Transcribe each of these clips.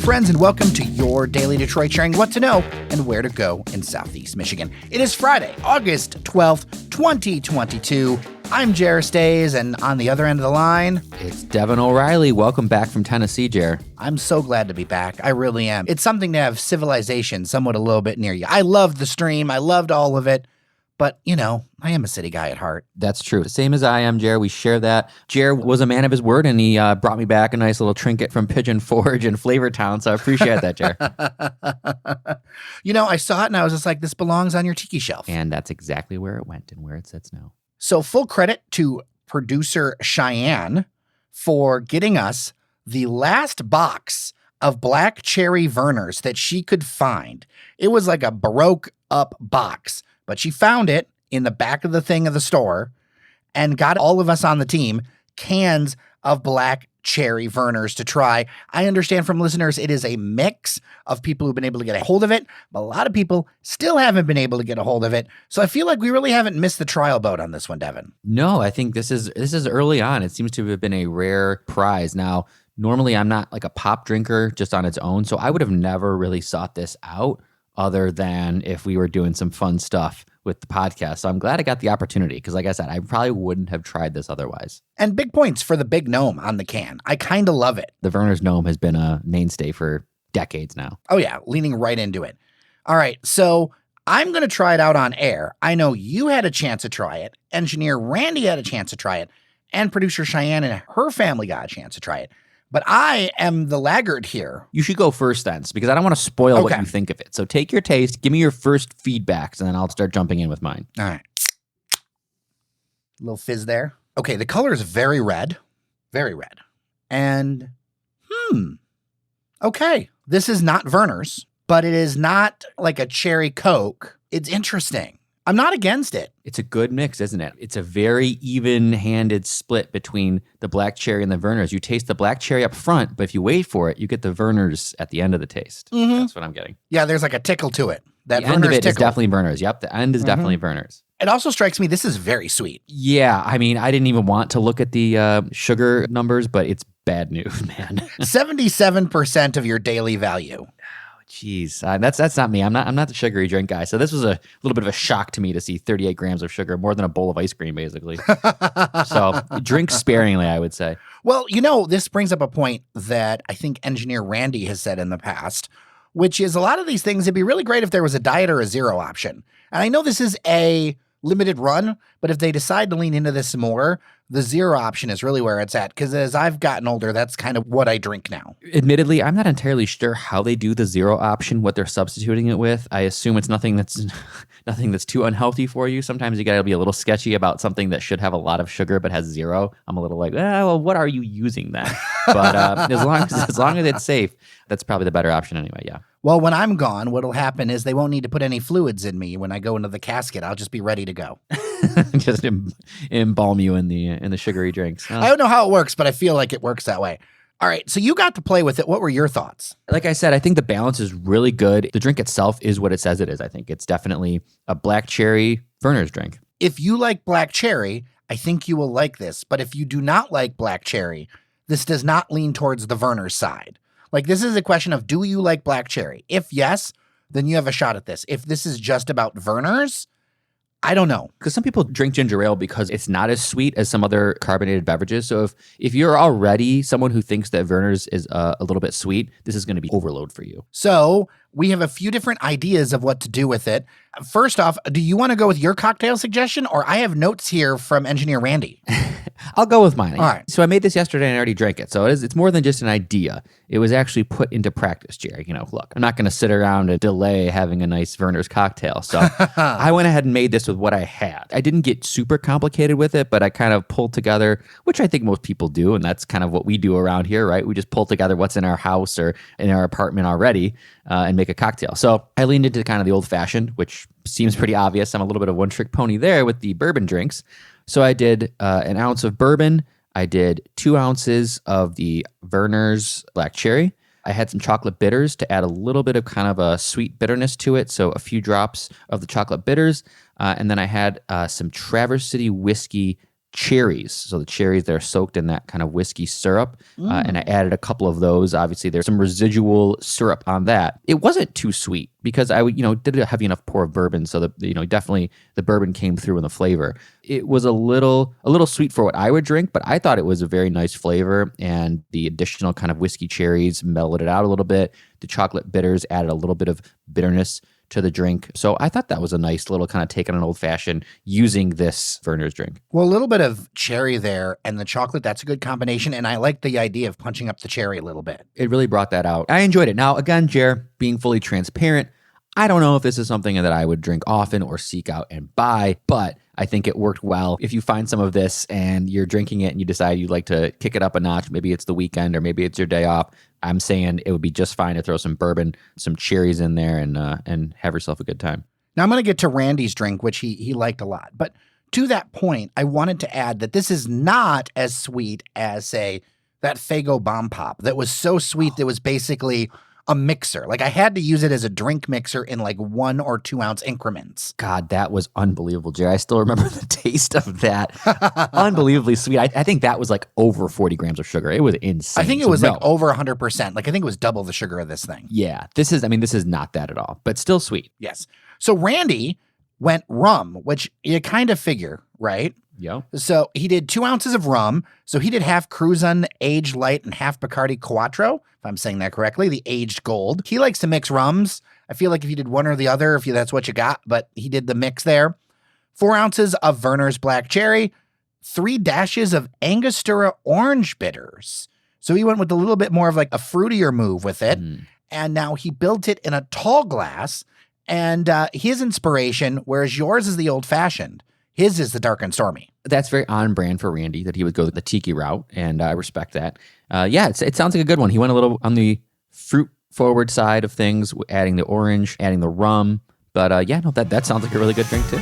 friends, and welcome to your Daily Detroit, sharing what to know and where to go in Southeast Michigan. It is Friday, August 12th, 2022. I'm Jer Stays, and on the other end of the line, it's Devin O'Reilly. Welcome back from Tennessee, Jer. I'm so glad to be back. I really am. It's something to have civilization somewhat a little bit near you. I loved the stream. I loved all of it. But, you know, I am a city guy at heart. That's true. Same as I am, Jer. We share that. Jer was a man of his word, and he brought me back a nice little trinket from Pigeon Forge in Flavortown, so I appreciate that, Jer. You know, I saw it, and I was just like, this belongs on your tiki shelf. And that's exactly where it went and where it sits now. So full credit to producer Cheyenne for getting us the last box of Black Cherry Vernors that she could find. It was like a Baroque up box. But she found it in the back of the thing of the store and got all of us on the team cans of Black Cherry Vernors to try. I understand from listeners it is a mix of people who've been able to get a hold of it, but a lot of people still haven't been able to get a hold of it. So I feel like we really haven't missed the trial boat on this one, Devin. No, I think this is early on. It seems to have been a rare prize. Now, normally I'm not like a pop drinker just on its own, so I would have never really sought this out, other than if we were doing some fun stuff with the podcast. So I'm glad I got the opportunity because, like I said, I probably wouldn't have tried this otherwise. And big points for the big gnome on the can. I kind of love it. The Vernors gnome has been a mainstay for decades now. Oh, yeah, leaning right into it. All right, so I'm going to try it out on air. I know you had a chance to try it. Engineer Randy had a chance to try it. And producer Cheyenne and her family got a chance to try it. But I am the laggard here. You should go first then, because I don't want to spoil what you think of it. So take your taste, give me your first feedbacks, and then I'll start jumping in with mine. All right. Little fizz there. Okay, the color is very red. Very red. And, okay. This is not Vernors, but it is not like a cherry Coke. It's interesting. I'm not against it. It's a good mix, isn't it? It's a very even-handed split between the Black Cherry and the Vernors. You taste the Black Cherry up front, but if you wait for it, you get the Vernors at the end of the taste. Mm-hmm. That's what I'm getting. Yeah, there's like a tickle to it. That the end of it is definitely Vernors. Yep, the end is definitely Vernors. It also strikes me this is very sweet. Yeah, I mean, I didn't even want to look at the sugar numbers, but it's bad news, man. 77% of your daily value. Jeez, that's not me. I'm not the sugary drink guy. So this was a little bit of a shock to me to see 38 grams of sugar, more than a bowl of ice cream, basically. So drink sparingly, I would say. Well, you know, this brings up a point that I think engineer Randy has said in the past, which is a lot of these things, it'd be really great if there was a diet or a zero option. And I know this is a limited run, but if they decide to lean into this more, the zero option is really where it's at. Because as I've gotten older, that's kind of what I drink now. Admittedly, I'm not entirely sure how they do the zero option, what they're substituting it with. I assume it's nothing that's too unhealthy for you. Sometimes you got to be a little sketchy about something that should have a lot of sugar but has zero. I'm a little like, well, what are you using then? But as long as it's safe, that's probably the better option anyway. Yeah. Well, when I'm gone, what'll happen is they won't need to put any fluids in me when I go into the casket. I'll just be ready to go. Just embalm you in the sugary drinks. I don't know how it works, but I feel like it works that way. All right, so you got to play with it. What were your thoughts? Like I said, I think the balance is really good. The drink itself is what it says it is. I think it's definitely a Black Cherry Vernors drink. If you like Black Cherry, I think you will like this. But if you do not like Black Cherry, this does not lean towards the Vernors side. Like, this is a question of, do you like Black Cherry? If yes, then you have a shot at this. If this is just about Vernors, I don't know. Because some people drink ginger ale because it's not as sweet as some other carbonated beverages. So if you're already someone who thinks that Vernors is a little bit sweet, this is going to be overload for you. So we have a few different ideas of what to do with it. First off, do you want to go with your cocktail suggestion, or I have notes here from engineer Randy? I'll go with mine. All right. So I made this yesterday and I already drank it. So it's more than just an idea. It was actually put into practice, Jerry. You know, look, I'm not going to sit around and delay having a nice Vernors cocktail. So I went ahead and made this with what I had. I didn't get super complicated with it, but I kind of pulled together, which I think most people do. And that's kind of what we do around here, right? We just pull together what's in our house or in our apartment already and make a cocktail. So I leaned into kind of the old fashioned, which seems pretty obvious. I'm a little bit of one trick pony there with the bourbon drinks. So I did an ounce of bourbon. I did 2 ounces of the Vernors Black Cherry. I had some chocolate bitters to add a little bit of kind of a sweet bitterness to it. So a few drops of the chocolate bitters. And then I had some Traverse City whiskey cherries. So the cherries, they're soaked in that kind of whiskey syrup. And I added a couple of those. Obviously, there's some residual syrup on that. It wasn't too sweet because I did a heavy enough pour of bourbon. So definitely the bourbon came through in the flavor. It was a little sweet for what I would drink, but I thought it was a very nice flavor. And the additional kind of whiskey cherries mellowed it out a little bit. The chocolate bitters added a little bit of bitterness to the drink. So I thought that was a nice little kind of take on an old fashioned using this Vernors drink. Well, a little bit of cherry there and the chocolate, that's a good combination. And I like the idea of punching up the cherry a little bit. It really brought that out. I enjoyed it. Now, again, Jer, being fully transparent, I don't know if this is something that I would drink often or seek out and buy, but I think it worked well. If you find some of this and you're drinking it and you decide you'd like to kick it up a notch, maybe it's the weekend or maybe it's your day off, I'm saying it would be just fine to throw some bourbon, some cherries in there and have yourself a good time. Now I'm going to get to Randy's drink, which he liked a lot. But to that point, I wanted to add that this is not as sweet as, say, that Faygo Bomb Pop that was so sweet that was basically a mixer. Like I had to use it as a drink mixer in like 1 or 2 ounce increments. God, that was unbelievable, Jerry. I still remember the taste of that. Unbelievably sweet. I think that was like over 40 grams of sugar. It was insane. I think it was like over 100%. Like I think it was double the sugar of this thing. Yeah, this is not that at all, but still sweet. Yes. So Randy went rum, which you kind of figure, right? Yeah. So he did 2 ounces of rum. So he did half Cruzan aged light and half Bacardi Quattro, if I'm saying that correctly, the aged gold. He likes to mix rums. I feel like if you did one or the other, that's what you got, but he did the mix there. 4 ounces of Vernors Black Cherry, 3 dashes of Angostura orange bitters. So he went with a little bit more of like a fruitier move with it. And now he built it in a tall glass. And his inspiration, whereas yours is the old fashioned, his is the dark and stormy. That's very on brand for Randy that he would go the tiki route, and I respect that. It sounds like a good one. He went a little on the fruit forward side of things, adding the orange, adding the rum. But that sounds like a really good drink too.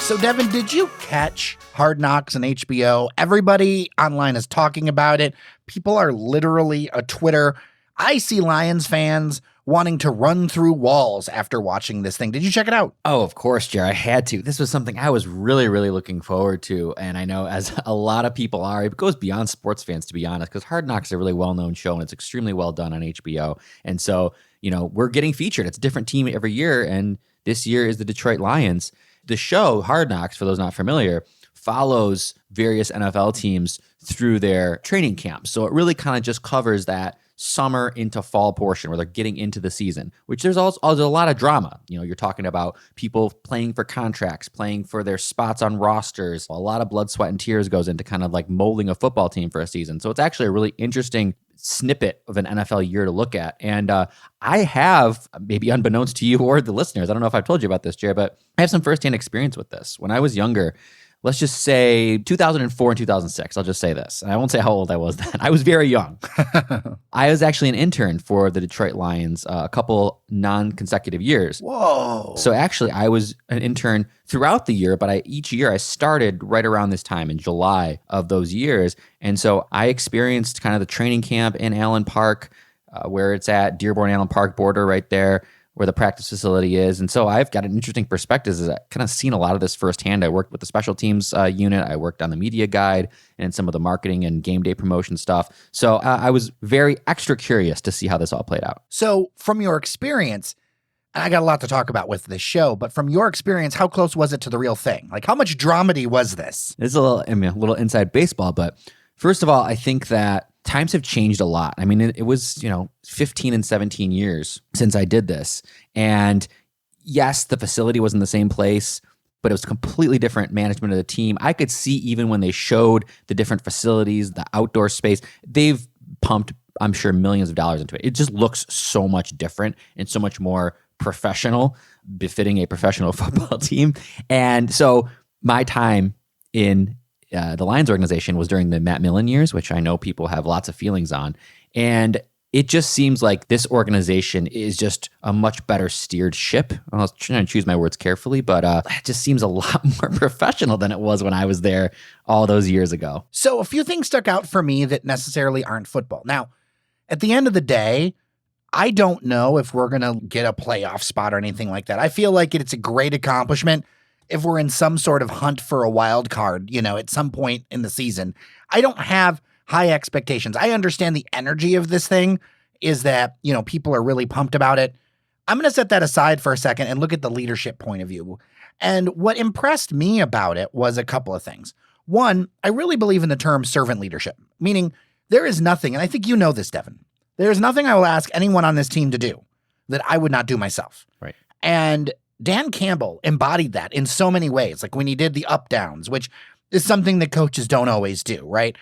So, Devin, did you catch Hard Knocks on HBO? Everybody online is talking about it. People are literally a Twitter. I see Lions fans wanting to run through walls after watching this thing. Did you check it out? Oh, of course, Jer. I had to. This was something I was really, really looking forward to. And I know as a lot of people are, it goes beyond sports fans, to be honest, because Hard Knocks is a really well-known show and it's extremely well done on HBO. And so, we're getting featured. It's a different team every year. And this year is the Detroit Lions. The show, Hard Knocks, for those not familiar, follows various NFL teams through their training camps. So it really kind of just covers that summer into fall portion where they're getting into the season, which there's also a lot of drama. You're talking about people playing for contracts, playing for their spots on rosters. A lot of blood, sweat, and tears goes into kind of like molding a football team for a season. So it's actually a really interesting snippet of an NFL year to look at. And I have, maybe unbeknownst to you or the listeners, I don't know if I've told you about this, Jerry, but I have some firsthand experience with this. When I was younger, let's just say 2004 and 2006. I'll just say this. And I won't say how old I was then. I was very young. I was actually an intern for the Detroit Lions a couple non-consecutive years. Whoa. So actually, I was an intern throughout the year, but each year I started right around this time in July of those years. And so I experienced kind of the training camp in Allen Park, where it's at, Dearborn-Allen Park border right there, where the practice facility is. And so I've got an interesting perspective as I've kind of seen a lot of this firsthand. I worked with the special teams unit. I worked on the media guide and some of the marketing and game day promotion stuff. So I was very extra curious to see how this all played out. So from your experience, and I got a lot to talk about with this show, but from your experience, how close was it to the real thing? Like how much dramedy was this? It's a little inside baseball, but first of all, I think that times have changed a lot. I mean, it was, 15 and 17 years since I did this. And yes, the facility was in the same place, but it was completely different management of the team. I could see even when they showed the different facilities, the outdoor space, they've pumped, I'm sure, millions of dollars into it. It just looks so much different and so much more professional, befitting a professional football team. And so my time in the Lions organization was during the Matt Millen years, which I know people have lots of feelings on. And it just seems like this organization is just a much better steered ship. I was trying to choose my words carefully, but it just seems a lot more professional than it was when I was there all those years ago. So a few things stuck out for me that necessarily aren't football. Now, at the end of the day, I don't know if we're going to get a playoff spot or anything like that. I feel like it's a great accomplishment if we're in some sort of hunt for a wild card, at some point in the season. I don't have high expectations. I understand the energy of this thing is that, people are really pumped about it. I'm going to set that aside for a second and look at the leadership point of view. And what impressed me about it was a couple of things. One, I really believe in the term servant leadership, meaning there is nothing, and I think you know this, Devin, there is nothing I will ask anyone on this team to do that I would not do myself. Right. And Dan Campbell embodied that in so many ways, like when he did the up downs, which is something that coaches don't always do, right?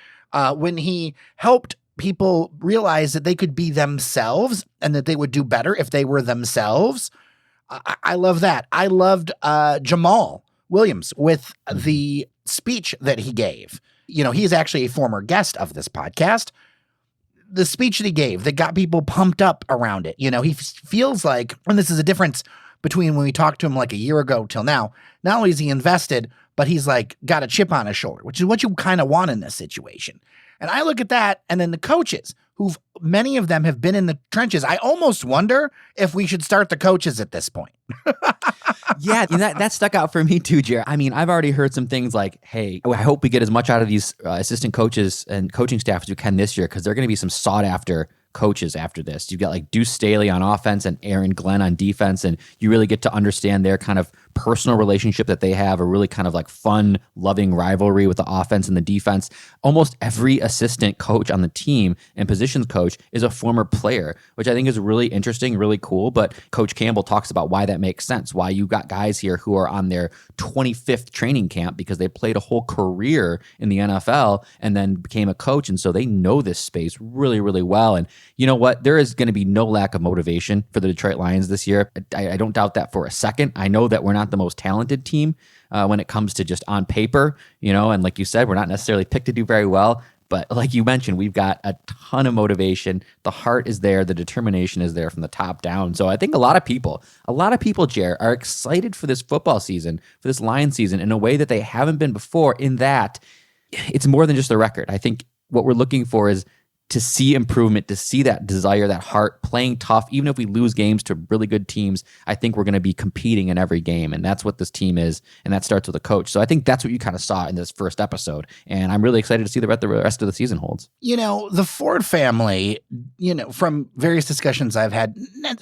When he helped people realize that they could be themselves and that they would do better if they were themselves. I love that. I loved Jamal Williams with the speech that he gave. He's actually a former guest of this podcast. The speech that he gave that got people pumped up around it. He feels like, and this is a difference between when we talked to him like a year ago till now, not only is he invested, but he's like got a chip on his shoulder, which is what you kind of want in this situation. And I look at that, and then the coaches, many of them have been in the trenches. I almost wonder if we should start the coaches at this point. Yeah, that stuck out for me too, Jared. I mean, I've already heard some things like, hey, I hope we get as much out of these assistant coaches and coaching staff as we can this year, because they're going to be some sought-after coaches after this. You've got like Deuce Staley on offense and Aaron Glenn on defense, and you really get to understand their kind of personal relationship that they have, a really kind of like fun, loving rivalry with the offense and the defense. Almost every assistant coach on the team and positions coach is a former player, which I think is really interesting, really cool. But Coach Campbell talks about why that makes sense, why you got guys here who are on their 25th training camp because they played a whole career in the NFL and then became a coach. And so they know this space really, really well. And you know what? There is going to be no lack of motivation for the Detroit Lions this year. I don't doubt that for a second. I know that we're not the most talented team when it comes to just on paper, and like you said, we're not necessarily picked to do very well. But like you mentioned, we've got a ton of motivation. The heart is there. The determination is there from the top down. So I think a lot of people, Jer, are excited for this football season, for this Lions season in a way that they haven't been before, in that it's more than just a record. I think what we're looking for is to see improvement, to see that desire, that heart, playing tough. Even if we lose games to really good teams, I think we're going to be competing in every game. And that's what this team is. And that starts with a coach. So I think that's what you kind of saw in this first episode. And I'm really excited to see what the rest of the season holds. The Ford family, from various discussions I've had,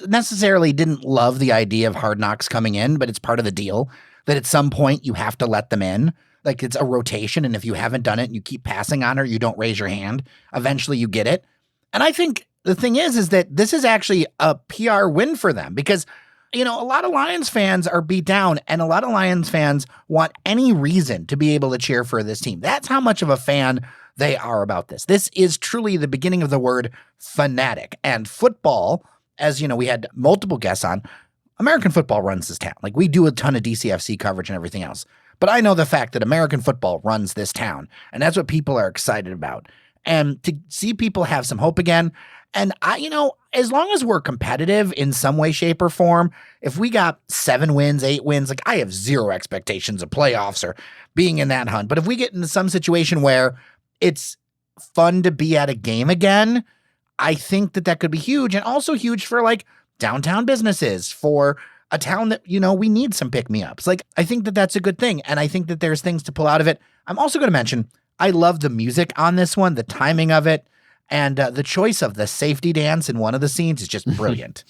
necessarily didn't love the idea of Hard Knocks coming in, but it's part of the deal that at some point you have to let them in. Like it's a rotation, and if you haven't done it and you keep passing on her, you don't raise your hand, eventually you get it. And I think the thing is that this is actually a PR win for them because, a lot of Lions fans are beat down, and a lot of Lions fans want any reason to be able to cheer for this team. That's how much of a fan they are about this. This is truly the beginning of the word fanatic. And football, as we had multiple guests on, American football runs this town. Like we do a ton of DCFC coverage and everything else. But I know the fact that American football runs this town, and that's what people are excited about. And to see people have some hope again, and as long as we're competitive in some way, shape, or form, if we got 7 wins, 8 wins, like I have zero expectations of playoffs or being in that hunt. But if we get into some situation where it's fun to be at a game again, I think that could be huge, and also huge for like downtown businesses, for a town that, we need some pick-me-ups. Like, I think that's a good thing, and I think that there's things to pull out of it. I'm also going to mention, I love the music on this one, the timing of it, and the choice of the safety dance in one of the scenes is just brilliant.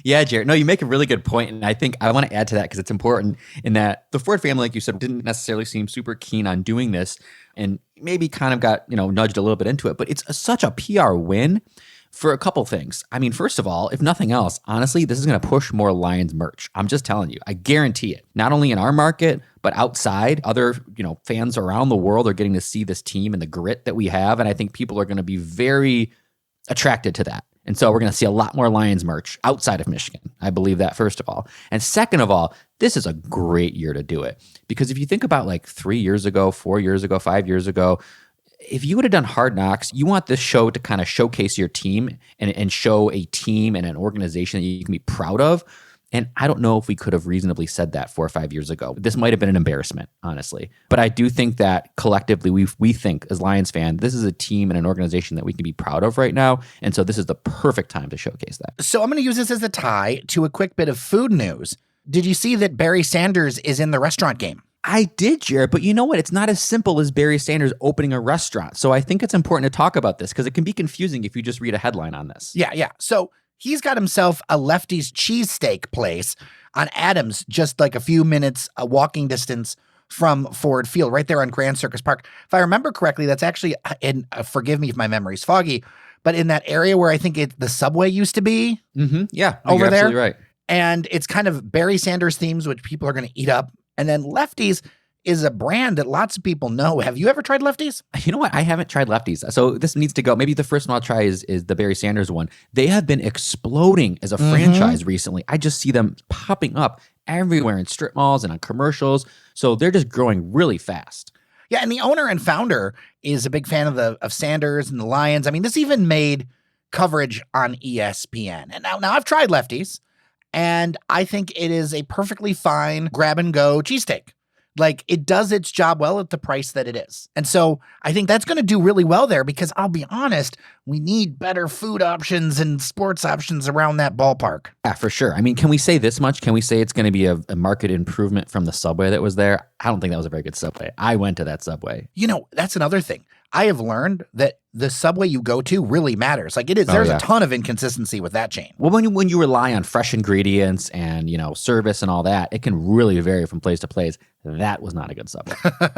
Yeah, Jared. No, you make a really good point, and I think I want to add to that because it's important in that the Ford family, like you said, didn't necessarily seem super keen on doing this and maybe kind of got, nudged a little bit into it, but it's such a PR win for a couple things. I mean, first of all, if nothing else, honestly, this is going to push more Lions merch. I'm just telling you, I guarantee it. Not only in our market, but outside, other, fans around the world are getting to see this team and the grit that we have. And I think people are going to be very attracted to that. And so we're going to see a lot more Lions merch outside of Michigan. I believe that, first of all. And second of all, this is a great year to do it. Because if you think about like 3 years ago, 4 years ago, 5 years ago, if you would have done Hard Knocks, you want this show to kind of showcase your team and show a team and an organization that you can be proud of. And I don't know if we could have reasonably said that 4 or 5 years ago. This might have been an embarrassment, honestly. But I do think that collectively, we think as Lions fans, this is a team and an organization that we can be proud of right now. And so this is the perfect time to showcase that. So I'm going to use this as a tie to a quick bit of food news. Did you see that Barry Sanders is in the restaurant game? I did, Jared, but you know what? It's not as simple as Barry Sanders opening a restaurant. So I think it's important to talk about this because it can be confusing if you just read a headline on this. Yeah. So he's got himself a Lefty's cheesesteak place on Adams, just like a few minutes, a walking distance from Ford Field, right there on Grand Circus Park. If I remember correctly, that's actually in, forgive me if my memory's foggy, but in that area where I think the Subway used to be. Mm-hmm. Yeah, over you're there. Absolutely right. And it's kind of Barry Sanders themes, which people are going to eat up. And then Lefty's is a brand that lots of people know. Have you ever tried Lefty's? You know what? I haven't tried Lefty's. So this needs to go. Maybe the first one I'll try is the Barry Sanders one. They have been exploding as a franchise recently. I just see them popping up everywhere in strip malls and on commercials. So they're just growing really fast. Yeah, and the owner and founder is a big fan of Sanders and the Lions. I mean, this even made coverage on ESPN. And now I've tried Lefty's, and I think it is a perfectly fine grab-and-go cheesesteak. Like, it does its job well at the price that it is. And so I think that's going to do really well there because I'll be honest, we need better food options and sports options around that ballpark. Yeah, for sure. I mean, can we say this much? Can we say it's going to be a market improvement from the Subway that was there? I don't think that was a very good Subway. I went to that Subway. You know, that's another thing. I have learned that the Subway you go to really matters. Like, it is, there's a ton of inconsistency with that chain. Well, when you rely on fresh ingredients and, service and all that, it can really vary from place to place. That was not a good Subway.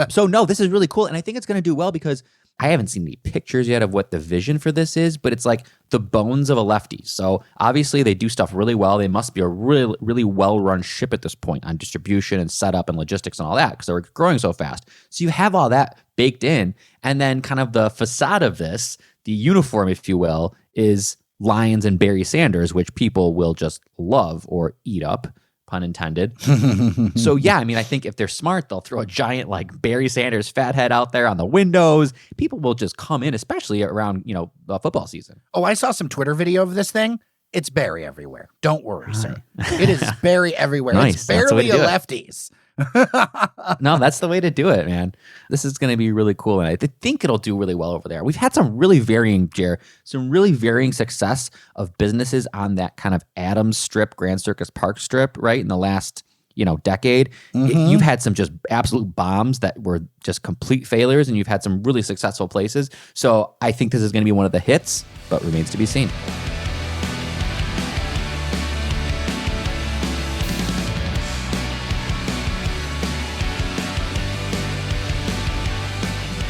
So no, this is really cool. And I think it's going to do well because I haven't seen any pictures yet of what the vision for this is, but it's like the bones of a Lefty. So obviously they do stuff really well. They must be a really, really well-run ship at this point on distribution and setup and logistics and all that because they're growing so fast. So you have all that baked in. And then kind of the facade of this, the uniform, if you will, is Lions and Barry Sanders, which people will just love or eat up, pun intended. So yeah, I mean, I think if they're smart, they'll throw a giant like Barry Sanders fat head out there on the windows. People will just come in, especially around, the football season. Oh, I saw some Twitter video of this thing. It's Barry everywhere. Don't worry, sir. It is Barry everywhere. Nice. It's barely a Lefty's. No, that's the way to do it, man. This is going to be really cool. And I think it'll do really well over there. We've had some really varying success of businesses on that kind of Adams strip, Grand Circus Park strip, right? In the last, decade. You've had some just absolute bombs that were just complete failures, and you've had some really successful places. So I think this is going to be one of the hits, but remains to be seen.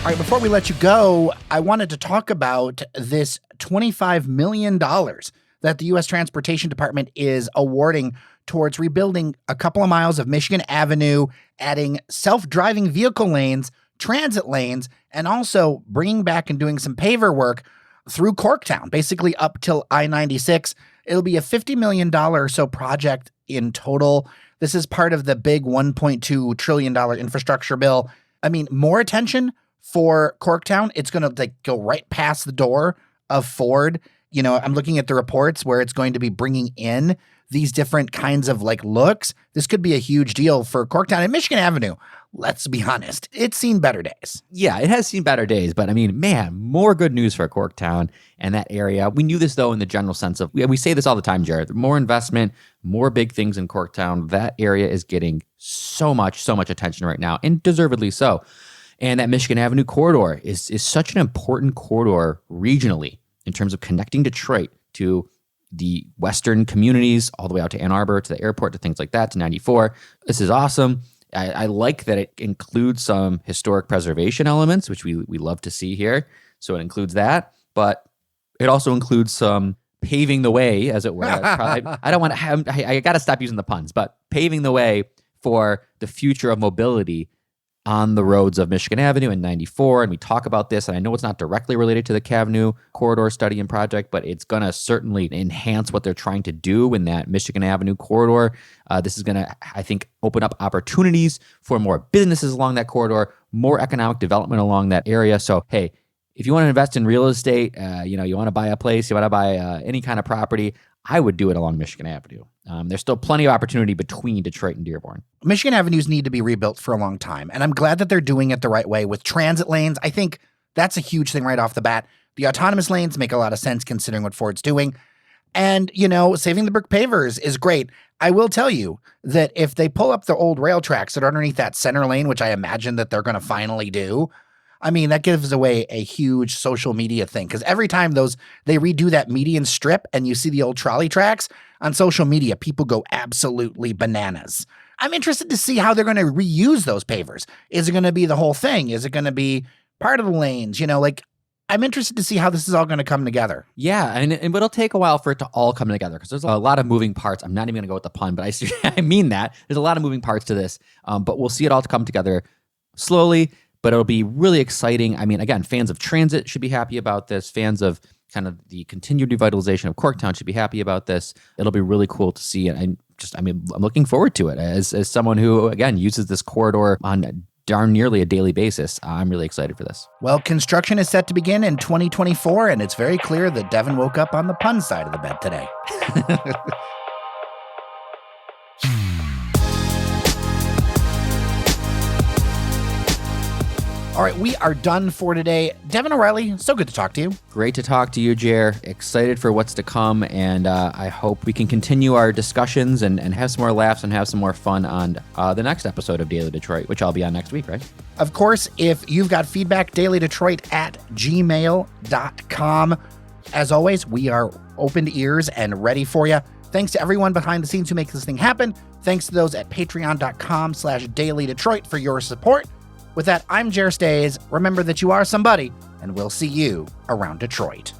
All right, before we let you go, I wanted to talk about this $25 million that the U.S. Transportation Department is awarding towards rebuilding a couple of miles of Michigan Avenue, adding self-driving vehicle lanes, transit lanes, and also bringing back and doing some paver work through Corktown, basically up till I-96. It'll be a $50 million or so project in total. This is part of the big $1.2 trillion infrastructure bill. I mean, more attention for Corktown. It's going to go right past the door of Ford. I'm looking at the reports where it's going to be bringing in these different kinds of looks. This could be a huge deal for Corktown and Michigan Avenue. Let's be honest. It's seen better days. Yeah, it has seen better days, but I mean, man, more good news for Corktown and that area. We knew this though in the general sense of, we say this all the time, Jared, more investment, more big things in Corktown. That area is getting so much attention right now, and deservedly so. And that Michigan Avenue corridor is such an important corridor regionally in terms of connecting Detroit to the western communities, all the way out to Ann Arbor, to the airport, to things like that, to 94. This is awesome. I like that it includes some historic preservation elements, which we love to see here. So it includes that, but it also includes some paving the way, as it were. I got to stop using the puns, but paving the way for the future of mobility on the roads of Michigan Avenue and 94. And we talk about this, and I know it's not directly related to the Avenue corridor study and project, but it's going to certainly enhance what they're trying to do in that Michigan Avenue corridor. This is going to, I think, open up opportunities for more businesses along that corridor, more economic development along that area. So, hey, if you want to invest in real estate, you want to buy a place, you want to buy any kind of property, I would do it along Michigan Avenue. There's still plenty of opportunity between Detroit and Dearborn. Michigan avenues need to be rebuilt for a long time, and I'm glad that they're doing it the right way with transit lanes. I think that's a huge thing right off the bat. The autonomous lanes make a lot of sense considering what Ford's doing. And, saving the brick pavers is great. I will tell you that if they pull up the old rail tracks that are underneath that center lane, which I imagine that they're going to finally do, that gives away a huge social media thing. Because every time they redo that median strip and you see the old trolley tracks on social media, people go absolutely bananas. I'm interested to see how they're going to reuse those pavers. Is it going to be the whole thing? Is it going to be part of the lanes? I'm interested to see how this is all going to come together. Yeah, and it'll take a while for it to all come together because there's a lot of moving parts. I'm not even going to go with the pun, but I mean that. There's a lot of moving parts to this, but we'll see it all come together slowly, but it'll be really exciting. Again, fans of transit should be happy about this. Fans of kind of the continued revitalization of Corktown should be happy about this. It'll be really cool to see, and I'm looking forward to it. As someone who, again, uses this corridor on darn nearly a daily basis, I'm really excited for this. Well, construction is set to begin in 2024, and it's very clear that Devin woke up on the pun side of the bed today. All right, we are done for today. Devin O'Reilly, so good to talk to you. Great to talk to you, Jer. Excited for what's to come, and I hope we can continue our discussions and have some more laughs and have some more fun on the next episode of Daily Detroit, which I'll be on next week, right? Of course, if you've got feedback, dailydetroit@gmail.com. As always, we are open ears and ready for you. Thanks to everyone behind the scenes who makes this thing happen. Thanks to those at patreon.com/dailydetroit for your support. With that, I'm Jer Stays. Remember that you are somebody, and we'll see you around Detroit.